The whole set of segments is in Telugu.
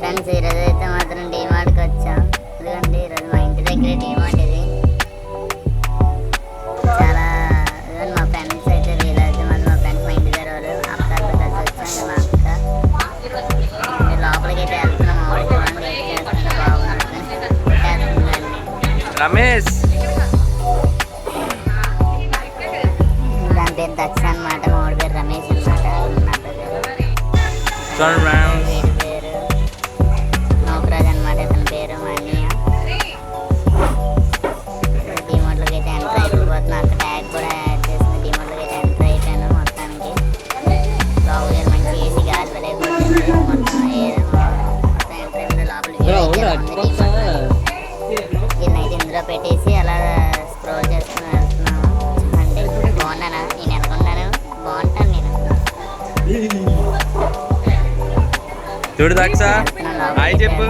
ఫ్రెండ్స్ ఈరోజు అయితే మాత్రం డీమార్ట్కి వచ్చాం. ఎందుకంటే ఈరోజు మా ఇంటి దగ్గర డీమార్ట్ ఇది. చాలా మా ఫ్రెండ్స్ అయితే వీలైతే మంది మా ఫ్రెండ్స్ మా ఇంటి దగ్గర వాళ్ళు అక్కతో కలిసి వచ్చాం. మా అక్క లోపలికి అయితే వెళ్తున్నాం. ఆవిడ చూడండి ఏం చేస్తున్నా బాగున్నట్టు రమేష్ దాని పేరు దక్ష అనమాట. మా వాడి పేరు రమేష్ అనమాట. వీడి పేరు నోకరాజ్ అనమాట. ఇతని పేరు మా అన్నయ్య. డీమార్ట్లోకి అయితే ఎంటర్ అయిపోతున్నా. అక్కడ ట్యాగ్ కూడా యాడ్ చేసింది. డీమార్ట్లోకి అయితే ఎంటర్ అయిపోయాను. మొత్తానికి లోపలికి మంచి ఏసీ గాలి వెళ్ళిపోతుంది. మొత్తం ఎంటర్ అయిపోయింది. లోపలికి దీన్నైతే ఇందులో పెట్టేసి అలా స్క్రోల్ చేసుకుని వెళ్తున్నాము. అంటే బాగున్నానా? నేను ఎలాగున్నాను? బాగుంటాను నేను. చూడు దక్ష హాయ్ చెప్పు.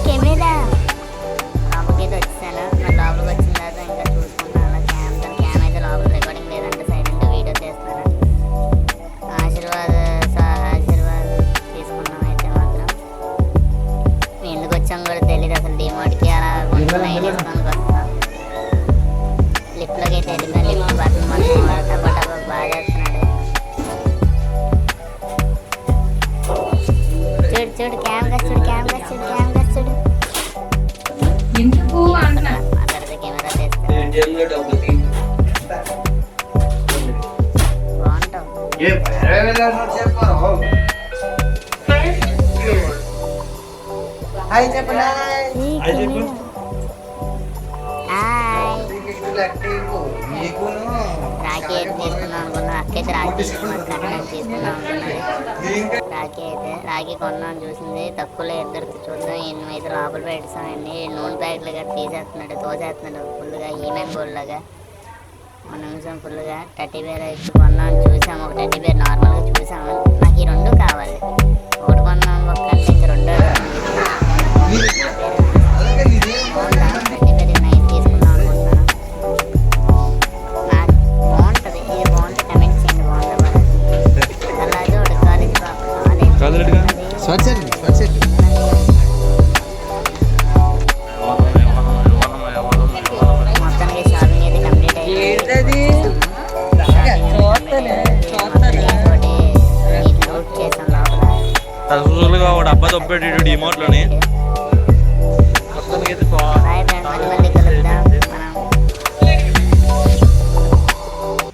కెమెరా లోపలికి వచ్చేసాను. మరి లోపలికి వచ్చిన తర్వాత ఇంకా చూసుకుంటాను. క్యామ్ అయితే లోపల రికార్డింగ్ లేదంటే సైలెంట్ వీడియో చేస్తాను. ఆశీర్వాద్ తీసుకున్నాం. అయితే మాత్రం ఎందుకు వచ్చాం కూడా తెలియదు అసలు. డీమార్ట్కి అలా కొంచెం లైట్ వేసుకోడానికి వస్తాం. లిఫ్ట్లోకి అయితే వెళ్ళిపోయాను. లిఫ్ట్ బటన్ మనం టపా బాగా చేస్తున్నాడు. చూడు క్యామ్ గా చూడు మాట్లాడితే కెమెరా తెస్తాను. బాగుంటావు. రాఖీ అయితే తీసుకుందాం అనుకున్నా. అక్కయితే రాఖీ తీసుకున్నాను. కట్టడానికి తీసుకుందాం అనుకున్నది. రాఖీ కొన్నాను చూసింది. తక్కువలో ఇద్దరు చూద్దాం. ఎన్ని అయితే లోపల పెట్టేసామండి. నూనె ప్యాకెట్లు గట్రా తీసేస్తున్నాడు, తోసేస్తున్నాడు ఫుల్గా. ఈమెన్ గోల్డ్ లాగా మన నిమిషం ఫుల్గా. టెడ్డీ బేర్ అయితే కొన్నాను. చూసాము ఒక టెడ్డీ బేర్ నార్మల్గా చూసాము. నాకు ఈ రెండు కావాలి. ఒకటి కొన్నాను ఒక్కంటే ఇంక రెండో టెడ్డీ బేర్ నైట్ తీసుకుందాం అనుకుంటున్నాను. నాకు బాగుంటుంది. ఇది బాగుంటుంది. కమెంట్ చేయండి బాగుందా. అలాగే ఒకటి కాలేజ్ మొత్తానికి షాపింగ్ అయితే కంప్లీట్ అయింది. ఒక డబ్బా దొబ్బెట్టాడు డీమార్ట్లోని.